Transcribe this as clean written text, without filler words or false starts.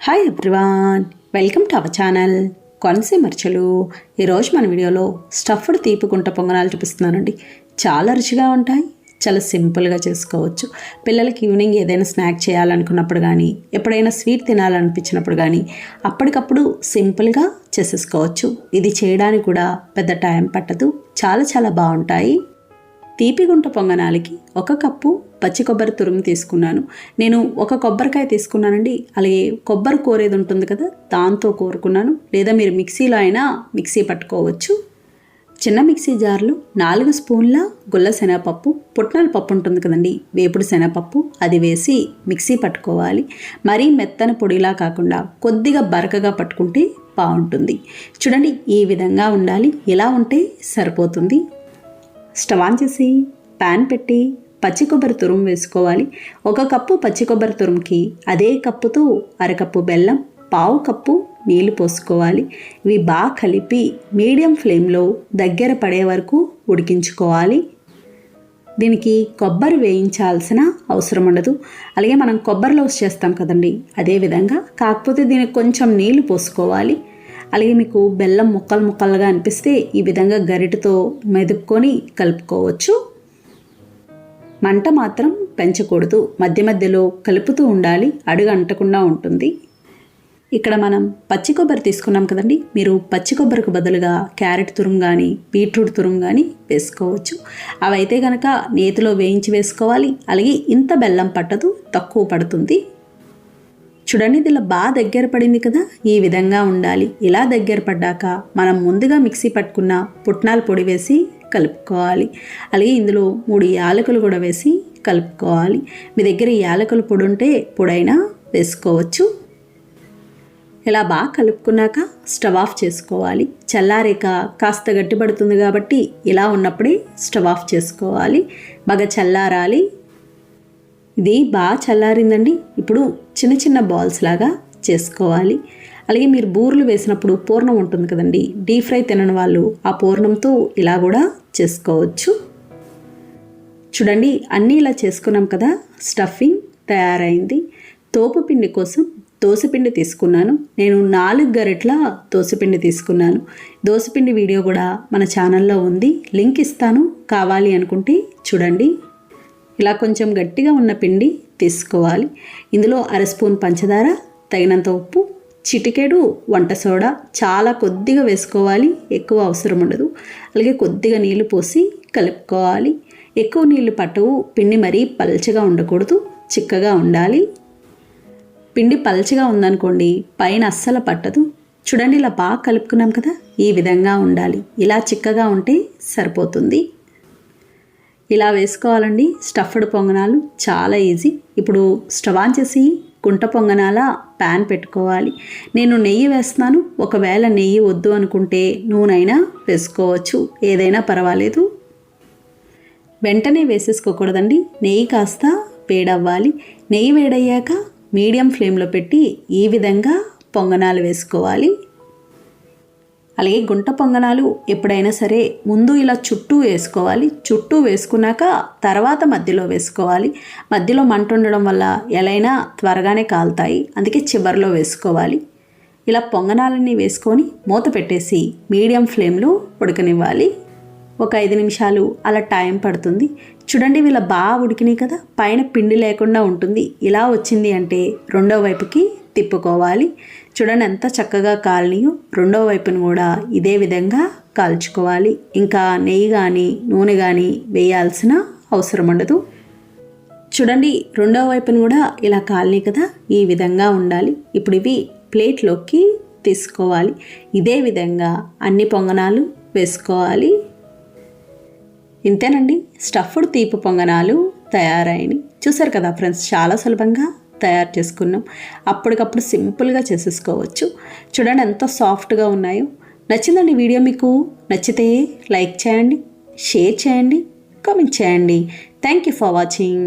Hi everyone, welcome to our channel Konaseema మర్చలు. ఈరోజు మన వీడియోలో స్టఫ్డ్ తీపి గుంట పొంగనాలు చూపిస్తున్నానండి. చాలా రుచిగా ఉంటాయి, చాలా సింపుల్గా చేసుకోవచ్చు. పిల్లలకి ఈవినింగ్ ఏదైనా స్నాక్ చేయాలనుకున్నప్పుడు కానీ, ఎప్పుడైనా స్వీట్ తినాలనిపించినప్పుడు కానీ అప్పటికప్పుడు సింపుల్గా చేసేసుకోవచ్చు. ఇది చేయడానికి కూడా పెద్ద టైం పట్టదు, చాలా చాలా బాగుంటాయి. తీపి గుంట పొంగనాలకి 1 కప్పు పచ్చి కొబ్బరి తురుము తీసుకున్నాను. నేను 1 కొబ్బరికాయ తీసుకున్నానండి. అలాగే కొబ్బరి కోరేది ఉంటుంది కదా, దాంతో కోరుకున్నాను. లేదా మీరు మిక్సీలో అయినా మిక్సీ పట్టుకోవచ్చు. చిన్న మిక్సీ జార్లో 4 స్పూన్ల గుల్ల శనగపప్పు, పుట్నాల పప్పు ఉంటుంది కదండి, వేపుడు శనగపప్పు, అది వేసి మిక్సీ పట్టుకోవాలి. మరీ మెత్తన పొడిలా కాకుండా కొద్దిగా బరకగా పట్టుకుంటే బాగుంటుంది. చూడండి, ఈ విధంగా ఉండాలి. ఇలా ఉంటే సరిపోతుంది. స్టవ్ ఆన్ చేసి ప్యాన్ పెట్టి పచ్చి కొబ్బరి తురుము వేసుకోవాలి. 1 కప్పు పచ్చి కొబ్బరి తురుముకి అదే కప్పుతో 1/2 కప్పు బెల్లం, 1/2 కప్పు నీళ్లు పోసుకోవాలి. ఇవి బాగా కలిపి మీడియం ఫ్లేమ్లో దగ్గర పడే వరకు ఉడికించుకోవాలి. దీనికి కొబ్బరి వేయించాల్సిన అవసరం ఉండదు. అలాగే మనం కొబ్బరిలో చేస్తాం కదండి, అదేవిధంగా, కాకపోతే దీనికి కొంచెం నీళ్లు పోసుకోవాలి. అలాగే మీకు బెల్లం ముక్కలు ముక్కలుగా అనిపిస్తే ఈ విధంగా గరిటెతో మెదుపుకొని కలుపుకోవచ్చు. మంట మాత్రం పెంచకూడదు, మధ్య మధ్యలో కలుపుతూ ఉండాలి, అడుగు అంటకుండా ఉంటుంది. ఇక్కడ మనం పచ్చి కొబ్బరి తీసుకున్నాం కదండి, మీరు పచ్చి కొబ్బరికి బదులుగా క్యారెట్ తురుము కానీ, బీట్రూట్ తురుము కానీ వేసుకోవచ్చు. అవైతే కనుక నేతిలో వేయించి వేసుకోవాలి. అలాగే ఇంత బెల్లం పట్టదు, తక్కువ పడుతుంది. చూడండి, ఇది ఇలా బాగా దగ్గర పడింది కదా, ఈ విధంగా ఉండాలి. ఇలా దగ్గర పడ్డాక మనం ముందుగా మిక్సీ పట్టుకున్న పుట్నాల పొడి వేసి కలుపుకోవాలి. అలాగే ఇందులో 3 యాలకులు కూడా వేసి కలుపుకోవాలి. మీ దగ్గర యాలకుల పొడి ఉంటే పొడైనా వేసుకోవచ్చు. ఇలా బాగా కలుపుకున్నాక స్టవ్ ఆఫ్ చేసుకోవాలి. చల్లారేక కాస్త గట్టిపడుతుంది కాబట్టి ఇలా ఉన్నప్పుడే స్టవ్ ఆఫ్ చేసుకోవాలి. బాగా చల్లారాలి. ఇది బాగా చల్లారిందండి. ఇప్పుడు చిన్న చిన్న బాల్స్ లాగా చేసుకోవాలి. అలాగే మీరు బూరెలు వేసినప్పుడు పూర్ణం ఉంటుంది కదండి, డీప్ ఫ్రై తినని వాళ్ళు ఆ పూర్ణంతో ఇలా కూడా చేసుకోవచ్చు. చూడండి, అన్నీ ఇలా చేసుకున్నాం కదా, స్టఫింగ్ తయారైంది. తోపుపిండి కోసం దోసపిండి తీసుకున్నాను. నేను 4 గరిటెల దోసపిండి తీసుకున్నాను. దోసపిండి వీడియో కూడా మన ఛానల్లో ఉంది, లింక్ ఇస్తాను, కావాలి అనుకుంటే చూడండి. ఇలా కొంచెం గట్టిగా ఉన్న పిండి తీసుకోవాలి. ఇందులో 1/2 స్పూన్ పంచదార, తగినంత ఉప్పు, చిటికెడు వంట సోడా, చాలా కొద్దిగా వేసుకోవాలి, ఎక్కువ అవసరం ఉండదు. అలాగే కొద్దిగా నీళ్లు పోసి కలుపుకోవాలి. ఎక్కువ నీళ్లు పట్టవు, పిండి మరీ పల్చగా ఉండకూడదు, చిక్కగా ఉండాలి. పిండి పల్చగా ఉందనుకోండి పైన అస్సలు పట్టదు. చూడండి, ఇలా బాగా కలుపుకున్నాం కదా, ఈ విధంగా ఉండాలి. ఇలా చిక్కగా ఉంటే సరిపోతుంది. ఇలా వేసుకోవాలండి స్టఫ్డ్ పొంగనాలు, చాలా ఈజీ. ఇప్పుడు స్టవ్ ఆన్ చేసి గుంట పొంగనాల ప్యాన్ పెట్టుకోవాలి. నేను నెయ్యి వేస్తున్నాను. ఒకవేళ నెయ్యి వద్దు అనుకుంటే నూనెైనా వేసుకోవచ్చు, ఏదైనా పర్వాలేదు. వెంటనే వేసేసుకోకూడదండి, నెయ్యి కాస్త వేడవ్వాలి. నెయ్యి వేడయ్యాక మీడియం ఫ్లేమ్లో పెట్టి ఈ విధంగా పొంగనాలు వేసుకోవాలి. అలాగే గుంట పొంగనాలు ఎప్పుడైనా సరే ముందు ఇలా చుట్టూ వేసుకోవాలి. చుట్టూ వేసుకున్నాక తర్వాత మధ్యలో వేసుకోవాలి. మధ్యలో మంట ఉండడం వల్ల ఎలైనా త్వరగానే కాలుతాయి, అందుకే చివరిలో వేసుకోవాలి. ఇలా పొంగనాలన్నీ వేసుకొని మూత పెట్టేసి మీడియం ఫ్లేమ్లో ఉడకనివ్వాలి. ఒక 5 నిమిషాలు అలా టైం పడుతుంది. చూడండి, ఇలా బాగా ఉడికినాయి కదా, పైన పిండి లేకుండా ఉంటుంది. ఇలా వచ్చింది అంటే రెండో వైపుకి తిప్పుకోవాలి. చూడండి ఎంత చక్కగా కాలనియో. రెండో వైపును కూడా ఇదే విధంగా కాల్చుకోవాలి. ఇంకా నెయ్యి కానీ నూనె కానీ వేయాల్సిన అవసరం ఉండదు. చూడండి, రెండో వైపును కూడా ఇలా కాలనీ కదా, ఈ విధంగా ఉండాలి. ఇప్పుడు ఇవి ప్లేట్లోకి తీసుకోవాలి. ఇదే విధంగా అన్ని పొంగనాలు వేసుకోవాలి. ఇంతేనండి, స్టఫ్డ్ తీపి పొంగనాలు తయారైనవి. చూసారు కదా ఫ్రెండ్స్, చాలా సులభంగా తయారు చేసుకున్నాం. అప్పటికప్పుడు సింపుల్గా చేసేసుకోవచ్చు. చూడండి ఎంత సాఫ్ట్గా ఉన్నాయో. నచ్చిందండి వీడియో? మీకు నచ్చితే లైక్ చేయండి, షేర్ చేయండి, కామెంట్ చేయండి. Thank you for watching.